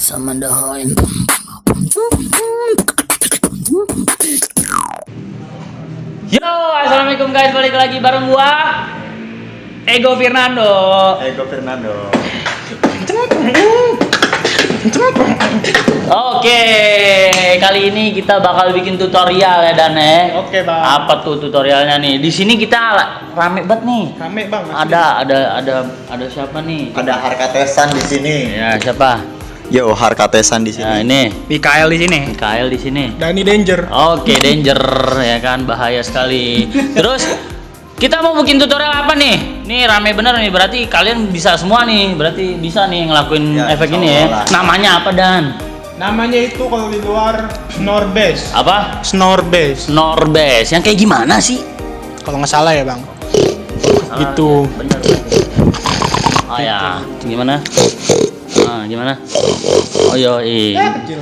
sama dahoin. Yo, assalamualaikum guys, balik lagi bareng gua Ego Fernando. Oke, kali ini kita bakal bikin tutorial ya Dan ya. Oke, Bang. Apa tuh tutorialnya nih? Di sini kita rame banget nih. Rame, Bang. Ada siapa nih? Ada Harkatesan di sini. Ya, siapa? Yo, Harkatesan di Nah, sini. ini Mikael di sini. Mikael di sini. Dani Danger. Oke, danger ya kan, bahaya sekali. Terus kita mau bikin tutorial apa nih? Nih rame bener nih, berarti kalian bisa semua nih, berarti bisa nih ngelakuin Ya, efek insya ini ya. Allah. Namanya apa Dan? Namanya itu kalau di luar snore bass. Apa? Snore bass. Snore bass. Yang kayak gimana sih? Kalau nggak salah ya, Bang. Gitu. Bener. Oh ya, gimana? Ah, gimana? Oh yoi. Kecil.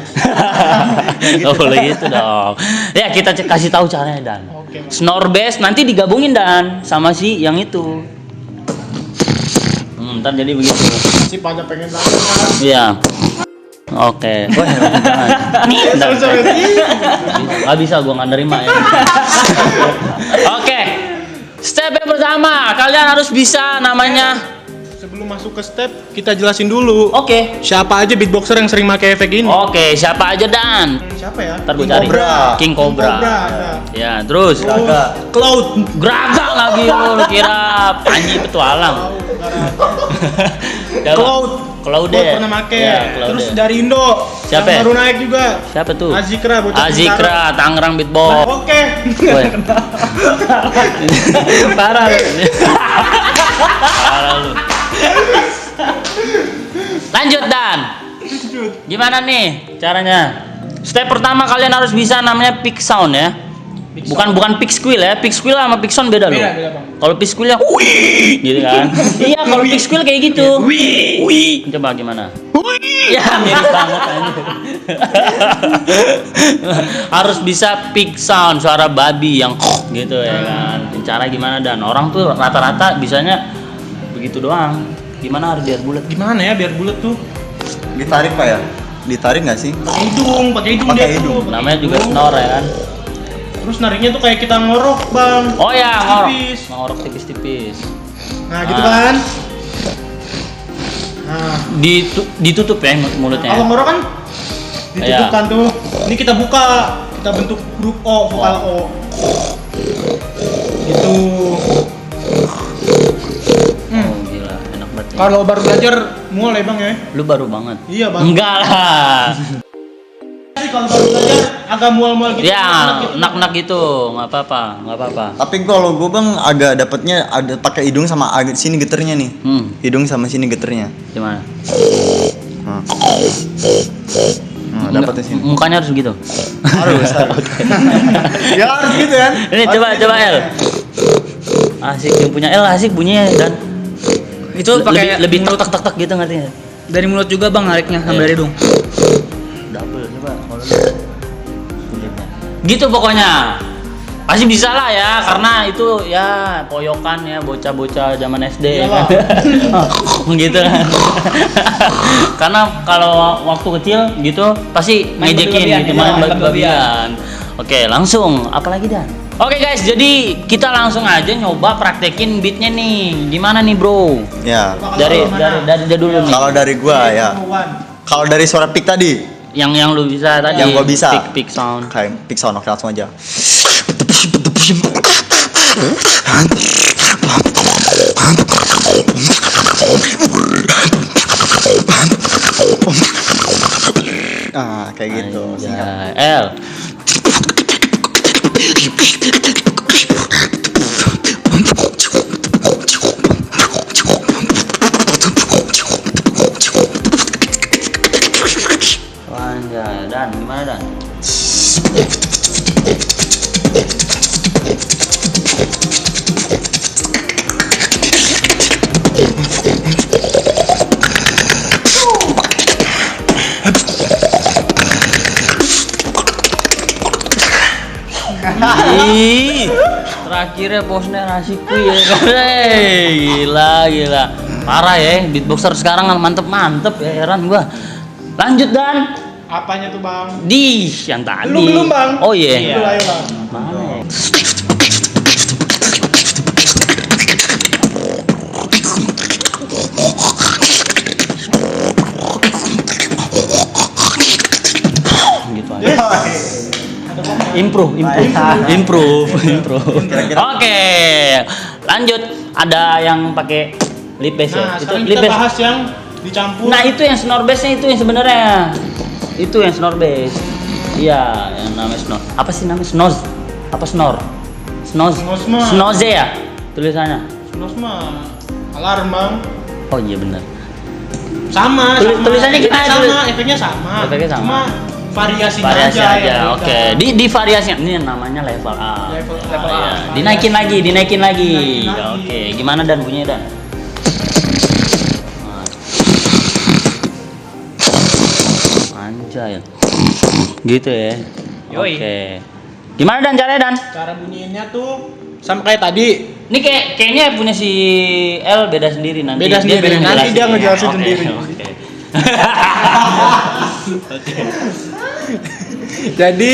Oh boleh gitu dong. Ya kita kasih tahu caranya Dan. Oke, Bang. Snore bass nanti digabungin Dan sama si yang itu. Ntar jadi begitu. Si pada pengen tahu kan. Iya. Oke. Wah, nih, bentar. Nggak bisa gua nggak nerima ya. Oke. Step yang pertama, kalian harus bisa namanya. Sebelum masuk ke step, kita jelasin dulu. Oke. Siapa aja beatboxer yang sering pakai efek ini? Oke, siapa aja Dan? Siapa ya? Ntar gua King cari. Cobra. King Cobra. ada. Ya, terus Gaga. Cloud. Geragak lagi lu kira Panji Petualang. Siapa? Cloud. Cloud Pernah pakai. Ya, Cloud. Terus dari Indo. Siapa Yang ya? baru naik juga. Siapa tuh? Azikra, bocah Azikra, Tangerang Beatbox. Oke. Woy. Parah lu. Parah lu. Lanjut Dan. Gimana nih caranya? Step pertama kalian harus bisa namanya pick sound ya. Bukan pick squeal ya. Pick squeal sama pick sound beda loh. Beda, Bang. Kalau pick squeal ya wih gitu kan. Iya, kalau pick squeal kayak gitu. Wih. Coba gimana? Ya mirip banget anjir. Harus bisa pick sound suara babi yang gitu ya kan. Cara gimana Dan? Orang tuh rata-rata bisanya begitu doang. Gimana harus biar bulat? Gimana ya biar bulat tuh? Ditarik Pak ya? Ditarik nggak sih? Pakai hidung Pakai dia hidung. tuh. Namanya juga snore ya kan. Terus nariknya tuh kayak kita ngorok, Bang. Oh ya, ngorok. Tipis. Ngorok tipis-tipis. Nah, gitu Ah. kan. Nah, Ditutup ya mulutnya. kalau ngorok kan Iya. ditutupkan tuh. Ini kita buka, kita bentuk huruf O, vokal O. Gitu. Oh, gila, enak banget. Ya. Kalau baru belajar mulai, Bang ya. Lu baru banget. Iya, Bang. Enggak lah. Tapi kalau baru belajar agak mual-mual gitu. Ya, gitu. nak gitu, nggak apa-apa. Tapi kalau gue Bang agak dapatnya ada pakai hidung sama agak sini geternya nih. Hidung sama sini geternya. Gimana? Nah. Nah, dapatnya sini. Mukanya harus begitu. Harus. Ya harus gitu kan. Ini coba El. Asik yang punya El asik bunyinya Dan. Itu pakai lebih tek tek gitu ngerti nggak? dari mulut juga Bang nariknya sampai Iya. dari hidung. Double coba kalau sulitnya. Gitu pokoknya. Pasti bisa lah ya, karena itu ya poyokan ya bocah-bocah zaman SD ya kan. Gitu kan. Karena kalau waktu kecil gitu pasti Main ngejekin babi-babian, gitu, iya, main main babi-babian. Oke, langsung apalagi Dan? Oke guys, jadi kita langsung aja nyoba praktekin beatnya nih. Gimana nih bro? Ya. Dari dulu nih. Kalau dari gua ya. Kalau dari suara pick tadi, Yang lu bisa tadi. yang gua bisa. Pick sound. Kayak pick sound, oke langsung aja. Ah, kayak gitu. Anjay. L. Anjay, Dan gimana Dan? Ih, terakhirnya bosnya nasi kui ya. Gila. Parah ya, beatboxer sekarang mantep ya, heran gua. Lanjut Dan. Apanya tuh bang? Di yang tadi. Lu belum bang? Oh iya. Lu ayo bang. Mana ya? Gitu aja. Improve. Oke, lanjut. Ada yang pakai lip base ya? Nah, sekarang kita bahas yang dicampur. Nah, itu yang snore bass-nya itu yang sebenarnya. Itu yang snore bass. Iya, yang namanya snore. Apa sih namanya? Snoz. Apa snore? Snoz. Snoze ya? Tulisannya. Snoz mah alarm bang. Oh iya benar. Sama. Tulisannya Efeknya gimana? sama, efeknya sama. Efeknya sama. Cuma variasinya Variasi aja. aja. yang beda. Oke. Di variasinya ini namanya level up. Level Iya. up. Dinaikin lagi. Dinaikin lagi. Oke. Gimana Dan bunyinya Dan? Anjay. Gitu ya. Yoi. Oke. Gimana Dan caranya Dan? Cara bunyiinnya tuh sama kayak tadi. Ini kayaknya punya si L beda sendiri nanti. Beda sendiri. Nanti dia ngejelasin Oke, sendiri. Oke. Jadi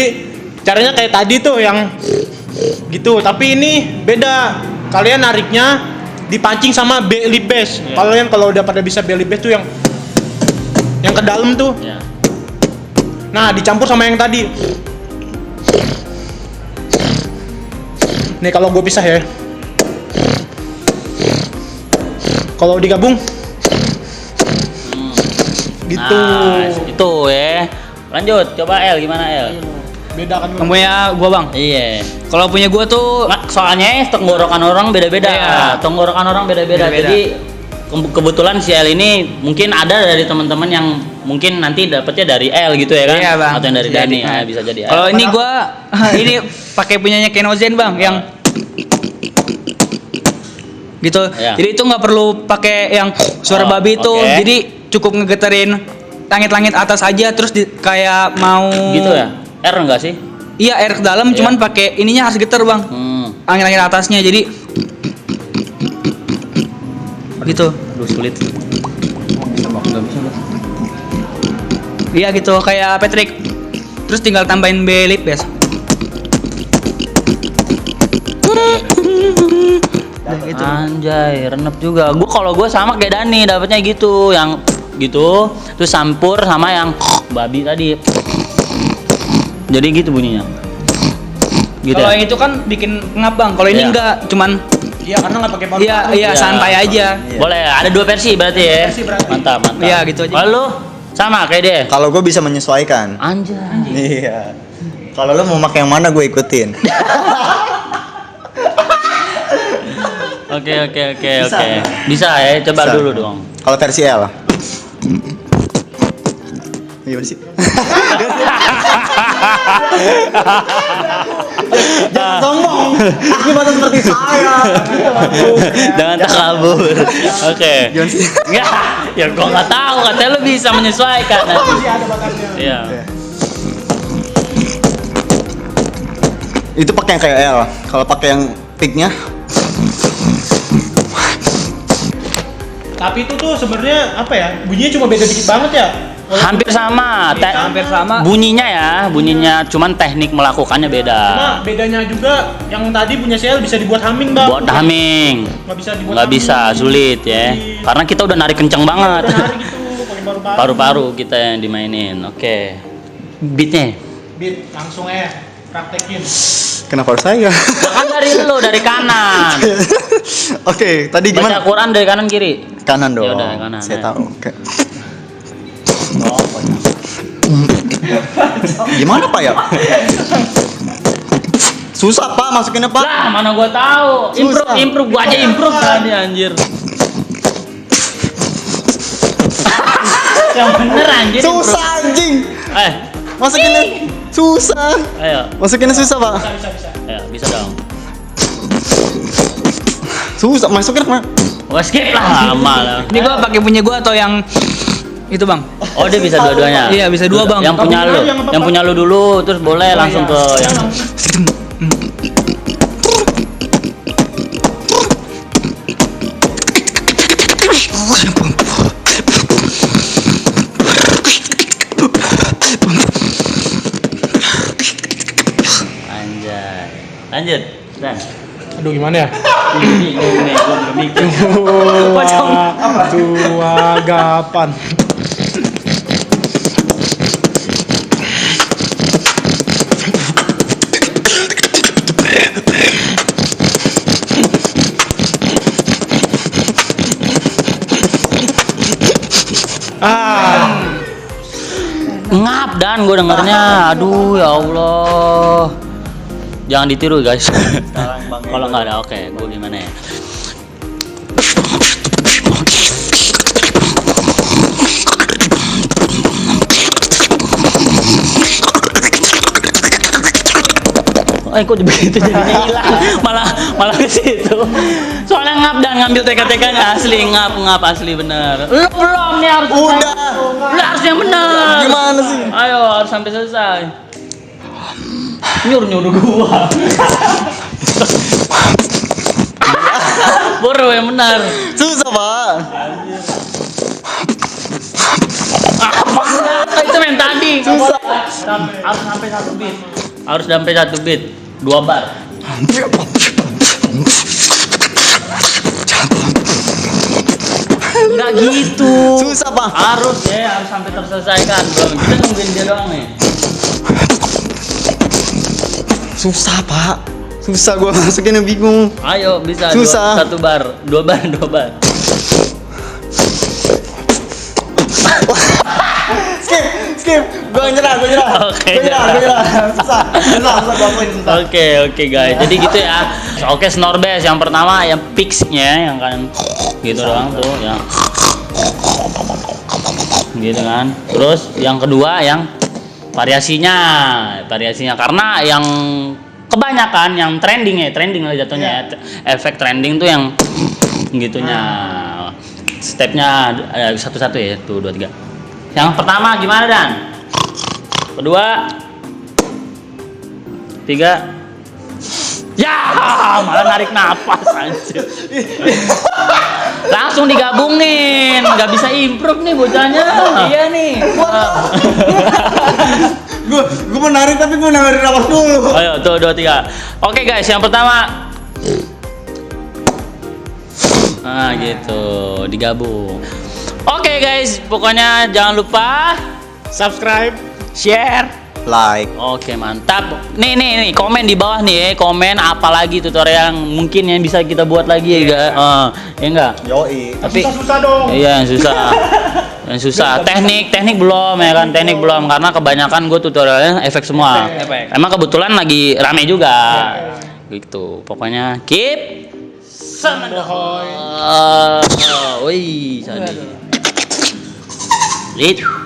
caranya kayak tadi tuh yang gitu, tapi ini beda. Kalian nariknya dipancing sama belly bass. Iya. Kalian kalau udah pada bisa belly bass tuh yang ke dalam tuh. Ya. Nah, dicampur sama yang tadi. Nih kalau gue pisah ya. Kalau digabung gitu. Nah, itu ya. Lanjut, coba L gimana L? Beda kan? Yang punya gua bang. Iya. Kalau punya gua tuh Soalnya tenggorokan orang beda-beda. Iya. Tenggorokan orang beda-beda. Beda-beda. Jadi kebetulan si L ini mungkin ada dari teman-teman yang mungkin nanti dapetnya dari L gitu ya kan? Iya, Bang. Atau yang dari Bisa Dani, jadi. bisa jadi L. Kalau ini gua ini pakai punyanya Kenozen bang, yang gitu. Iya. Jadi itu nggak perlu pakai yang suara Oh, babi itu. oke. Jadi cukup ngegeterin langit-langit atas aja, terus kayak mau gitu ya? R enggak sih? Iya, air ke dalam, Iya. cuman pakai ininya harus geter bang. Langit-langit atasnya, jadi gitu. Aduh sulit. Enggak bisa. Iya gitu, kayak Patrick. Terus tinggal tambahin B-lip ya. Gitu. Anjay, renep juga. Kalau gue sama kayak Dani, dapetnya gitu, yang gitu, terus campur sama yang babi tadi. Jadi gitu bunyinya. Gitu. Kalau Ya? yang itu kan bikin ngap bang. Kalau ini Iya. enggak, cuman Iya, karena nggak pakai paru. iya Iya. santai aja. Boleh, ada dua versi berarti ya. Versi berarti. Mantap. Iya, gitu aja. Lalu sama kayak dia. Kalau gue bisa menyesuaikan. Anjay. Iya. Kalau lo mau pakai yang mana gue ikutin. Oke. Bisa. Bisa ya, coba Bisa. dulu dong. Kalau versi L. Gimana sih? Jangan sombong. Ini batas seperti saya. Jangan takabur. Oke. Gimana sih? Enggak, ya gua nggak tahu, katanya lu bisa menyesuaikan nanti. Masih ada batasnya. Iya. Itu pakai yang kayak L. Kalau pakai yang picknya, Tapi itu tuh sebenarnya apa ya? Bunyinya cuma beda dikit banget ya. Hampir sama, Iya, Hampir sama. bunyinya cuman teknik melakukannya beda. Cuma bedanya juga yang tadi punya CL bisa dibuat humming bang. Buat humming Nggak bisa dibuat nggak bisa, humming. sulit ya. Sulit. Karena kita udah narik kenceng banget. Udah narik gitu, pakai paru-paru. Paru-paru kita yang dimainin. Oke. Beatnya? Beat langsung praktekin. kenapa harus saya? Kan dari lu, dari kanan. Oke, tadi Baca gimana? Quran dari kanan kiri. Kanan dong. Ya udah, kanan, Saya ya. tahu. Oke. Gimana Pak ya? Susah Pak masukinnya Pak. Lah, mana gua tahu. Susah. Improve gua aja improve tadi anjir. Yang bener anjir. Susah anjing. Eh, Masukinnya susah. ayo. Masukinnya susah Pak. Bisa. Ayo, bisa dong. Susah masukin Pak. Gua skip lah, lama lah. Ini gua pakai punya gua atau yang itu bang? Oh, dia bisa dua-duanya. Iya, bisa dua, Bang. Yang punya lu, Yang apa, yang Pak? punya lu dulu, terus boleh langsung ke iya. yang lanjut. Dan. Aduh gimana ya? Ini gua belum mikir. Tuagapan. Ngap dan gue dengernya, aduh ya Allah. Jangan ditiru guys. Kalau nggak ada, oke, gue gimana ya? Kok begitu jadinya hilang, malah ke situ. Soalnya ngap dan ngambil TK-TK-nya asli ngap asli bener. Lu belum nih harus Udah. Lu harus yang bener. Gimana sih? Ayo harus sampai selesai. Nyuruh gua. Buru yang benar. Susah, Pak. Apa itu yang tadi? Susah. Harus sampai 1 beat. Harus sampai 1 beat. 2 bar. Enggak gitu. Susah, Pak. Harus sampai terselesaikan. Bro. Kita nungguin dia doang nih. Susah, Pak. Susah gua masukinnya bingung. Ayo bisa. Susah. 1 bar. 2 bar. Skip. Gua nyerah. Oke, Gua nyerah. Susah gua main susah. Oke guys. Jadi gitu ya. Oke, snore bass yang pertama yang pitch-nya yang kan gitu doang tuh ya. Gitu kan. Terus yang kedua yang variasinya karena yang kebanyakan yang trending lah jatuhnya ya. Efek trending tuh yang gitunya. Stepnya satu-satu ya. Tuh 2 3. Yang pertama gimana Dan? Kedua 3. Ya, malah narik napas anjir. Langsung digabungin, nggak bisa improve nih bocahnya. Iya nih. Gua mau narik tapi gua narik napas dulu. Ayo, tuh 2 3. Oke guys, yang pertama. Nah, gitu, digabung. Oke guys, pokoknya jangan lupa Subscribe. share. Like. Oke, mantap. Nih, komen di bawah nih, komen apa lagi tutorial yang mungkin yang bisa kita buat lagi ya, ya enggak? Yoi. Tapi Susah dong. iya yang susah. Teknik belum ya kan, karena kebanyakan gue tutorialnya efek semua. Efek. Emang kebetulan lagi rame juga. Gitu. Pokoknya keep wih, jadi.